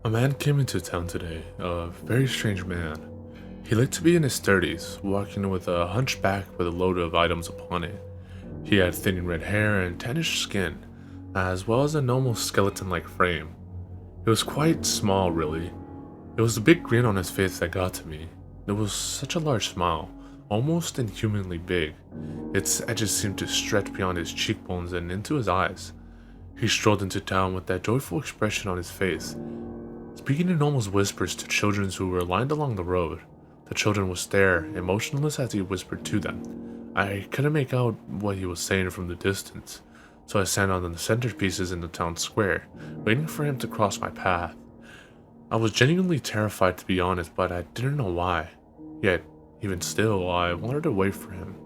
A man came into town today, a very strange man. He looked to be in his 30s, walking with a hunchback with a load of items upon it. He had thinning red hair and tannish skin, as well as a normal skeleton-like frame. He was quite small, really. It was the big grin on his face that got to me. It was such a large smile, almost inhumanly big. Its edges seemed to stretch beyond his cheekbones and into his eyes. He strolled into town with that joyful expression on his face, speaking in almost whispers to children who were lined along the road. The children would stare, emotionless as he whispered to them. I couldn't make out what he was saying from the distance, so I sat on the centerpieces in the town square, waiting for him to cross my path. I was genuinely terrified, to be honest, but I didn't know why. Yet, even still, I wanted to wait for him.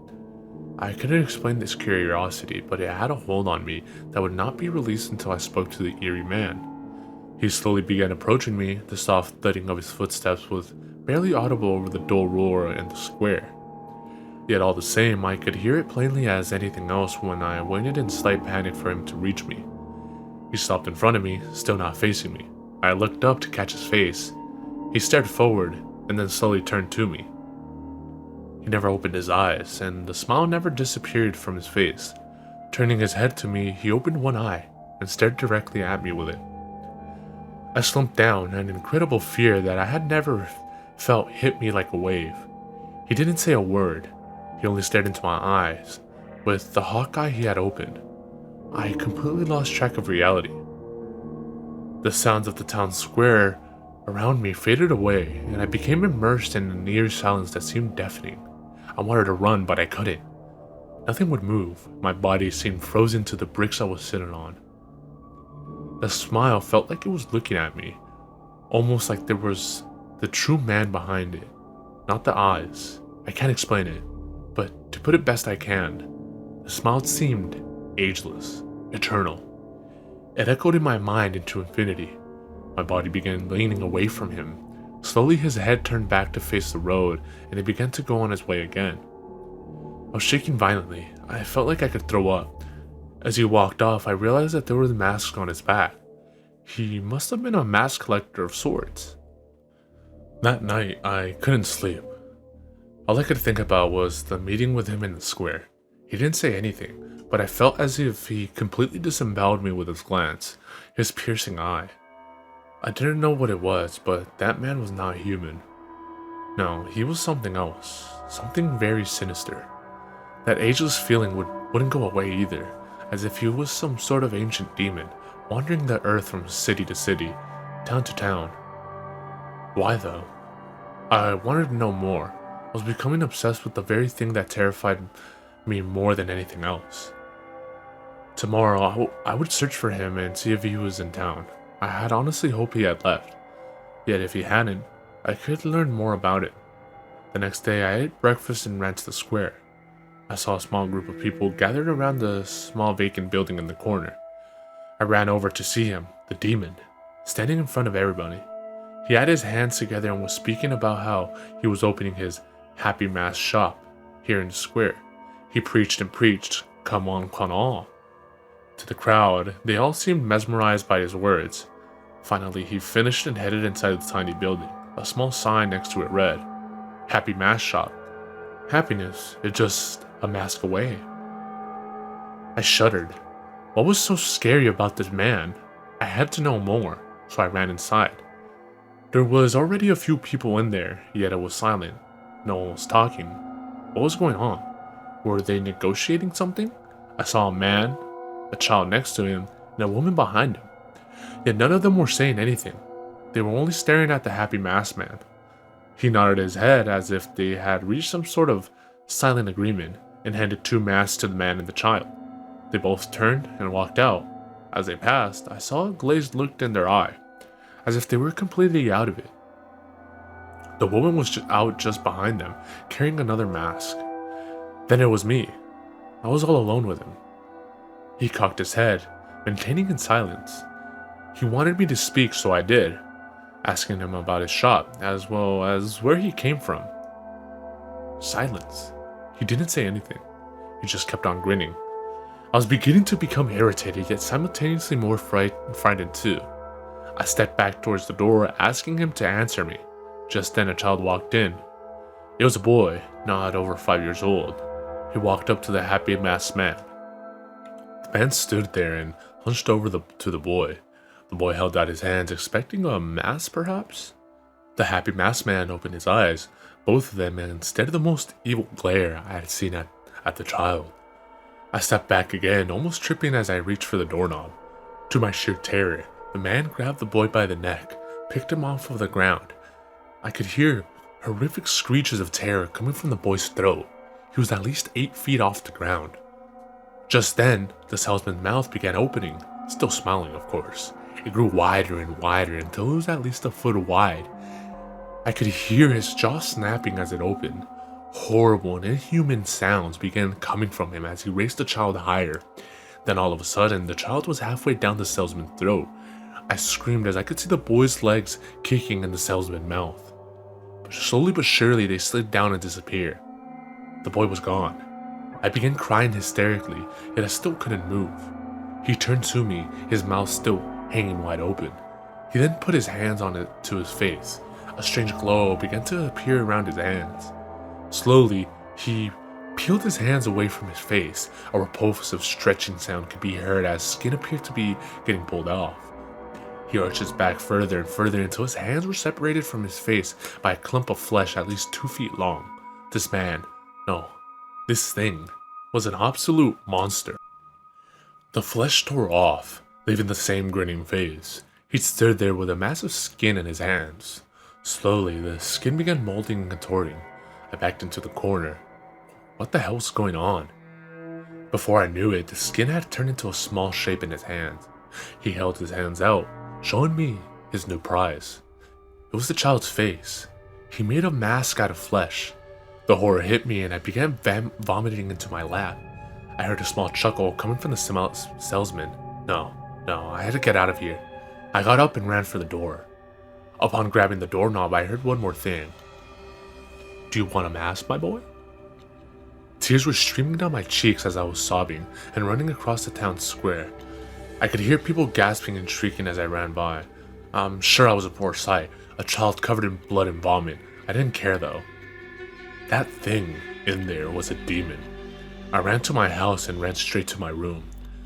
I couldn't explain this curiosity, but it had a hold on me that would not be released until I spoke to the eerie man. He slowly began approaching me, the soft thudding of his footsteps was barely audible over the dull roar in the square. Yet all the same, I could hear it plainly as anything else when I waited in slight panic for him to reach me. He stopped in front of me, still not facing me. I looked up to catch his face. He stared forward, and then slowly turned to me. He never opened his eyes, and the smile never disappeared from his face. Turning his head to me, he opened one eye, and stared directly at me with it. I slumped down, an incredible fear that I had never felt hit me like a wave. He didn't say a word. He only stared into my eyes, with the hawk eye he had opened. I completely lost track of reality. The sounds of the town square around me faded away, and I became immersed in an eerie silence that seemed deafening. I wanted to run, but I couldn't. Nothing would move. My body seemed frozen to the bricks I was sitting on. The smile felt like it was looking at me, almost like there was the true man behind it, not the eyes. I can't explain it, but to put it best I can, the smile seemed ageless, eternal. It echoed in my mind into infinity. My body began leaning away from him. Slowly his head turned back to face the road, and he began to go on his way again. I was shaking violently. I felt like I could throw up. As he walked off, I realized that there were masks on his back. He must have been a mask collector of sorts. That night, I couldn't sleep. All I could think about was the meeting with him in the square. He didn't say anything, but I felt as if he completely disemboweled me with his glance, his piercing eye. I didn't know what it was, but that man was not human. No, he was something else, something very sinister. That ageless feeling wouldn't go away either, as if he was some sort of ancient demon, wandering the earth from city to city, town to town. Why though? I wanted to know more. I was becoming obsessed with the very thing that terrified me more than anything else. Tomorrow, I would search for him and see if he was in town. I had honestly hoped he had left. Yet if he hadn't, I could learn more about it. The next day, I ate breakfast and ran to the square. I saw a small group of people gathered around the small vacant building in the corner. I ran over to see him, the demon, standing in front of everybody. He had his hands together and was speaking about how he was opening his Happy Mass shop here in the square. He preached and preached, come on, come on. To the crowd, they all seemed mesmerized by his words. Finally, he finished and headed inside the tiny building. A small sign next to it read, Happy Mass shop. Happiness is just a mask away. I shuddered. What was so scary about this man? I had to know more, so I ran inside. There was already a few people in there, yet it was silent. No one was talking. What was going on? Were they negotiating something? I saw a man, a child next to him, and a woman behind him. Yet none of them were saying anything. They were only staring at the Happy Mass man. He nodded his head as if they had reached some sort of silent agreement and handed 2 masks to the man and the child. They both turned and walked out. As they passed, I saw a glazed look in their eye, as if they were completely out of it. The woman was out just behind them, carrying another mask. Then it was me. I was all alone with him. He cocked his head, maintaining in silence. He wanted me to speak, so I did, asking him about his shop, as well as where he came from. Silence. He didn't say anything. He just kept on grinning. I was beginning to become irritated, yet simultaneously more frightened too. I stepped back towards the door, asking him to answer me. Just then, a child walked in. It was a boy, not over 5 years old. He walked up to the happy masked man. The man stood there and hunched over to the boy. The boy held out his hands, expecting a mask, perhaps? The happy masked man opened his eyes, both of them, and instead of the most evil glare I had seen at the child. I stepped back again, almost tripping as I reached for the doorknob. To my sheer terror, the man grabbed the boy by the neck, picked him off of the ground. I could hear horrific screeches of terror coming from the boy's throat. He was at least 8 feet off the ground. Just then, the salesman's mouth began opening, still smiling, of course. It grew wider and wider until it was at least a foot wide. I could hear his jaw snapping as it opened. Horrible and inhuman sounds began coming from him as he raised the child higher. Then all of a sudden, the child was halfway down the salesman's throat. I screamed as I could see the boy's legs kicking in the salesman's mouth. But slowly but surely, they slid down and disappeared. The boy was gone. I began crying hysterically, yet I still couldn't move. He turned to me, his mouth still hanging wide open. He then put his hands on it to his face. A strange glow began to appear around his hands. Slowly, he peeled his hands away from his face. A repulsive stretching sound could be heard as skin appeared to be getting pulled off. He arched his back further and further until his hands were separated from his face by a clump of flesh at least 2 feet long. This thing, was an absolute monster. The flesh tore off, leaving the same grinning face. He stood there with a mass of skin in his hands. Slowly, the skin began molding and contorting. I backed into the corner. What the hell was going on? Before I knew it, the skin had turned into a small shape in his hands. He held his hands out, showing me his new prize. It was the child's face. He made a mask out of flesh. The horror hit me and I began vomiting into my lap. I heard a small chuckle coming from the salesman. No, I had to get out of here. I got up and ran for the door. Upon grabbing the doorknob, I heard one more thing. Do you want a mask, my boy? Tears were streaming down my cheeks as I was sobbing and running across the town square. I could hear people gasping and shrieking as I ran by. I'm sure I was a poor sight, a child covered in blood and vomit. I didn't care though. That thing in there was a demon. I ran to my house and ran straight to my room.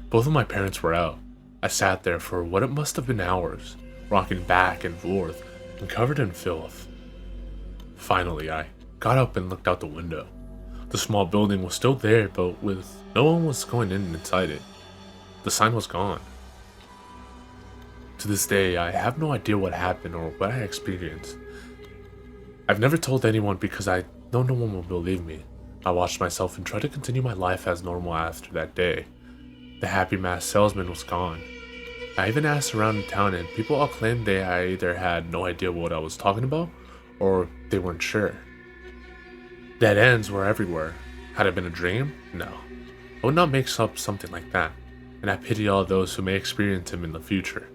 Both of my parents were out. I sat there for what it must have been hours, rocking back and forth and covered in filth. Finally, I got up and looked out the window. The small building was still there, but no one was going in inside it. The sign was gone. To this day, I have no idea what happened or what I experienced. I've never told anyone because I know no one will believe me. I watched myself and tried to continue my life as normal after that day. The happy masked salesman was gone. I even asked around in town and people all claimed they either had no idea what I was talking about or they weren't sure. Dead ends were everywhere. Had it been a dream? No. I would not make up something like that, and I pity all those who may experience him in the future.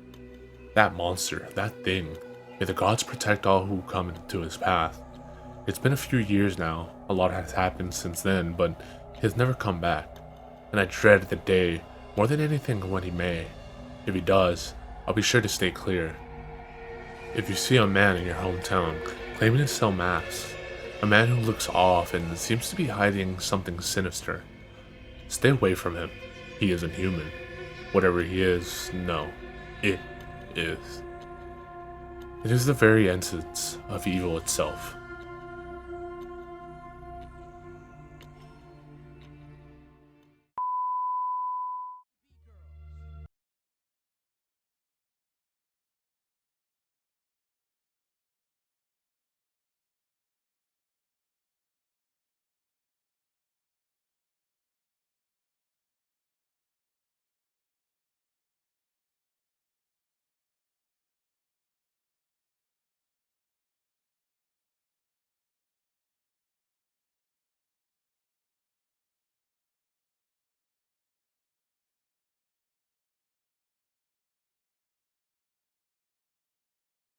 That monster, that thing, may the gods protect all who come into his path. It's been a few years now, a lot has happened since then, but he has never come back, and I dread the day more than anything when he may. If he does, I'll be sure to stay clear. If you see a man in your hometown claiming to sell masks, a man who looks off and seems to be hiding something sinister, stay away from him. He isn't human. Whatever he is, no, it is. It is the very essence of evil itself.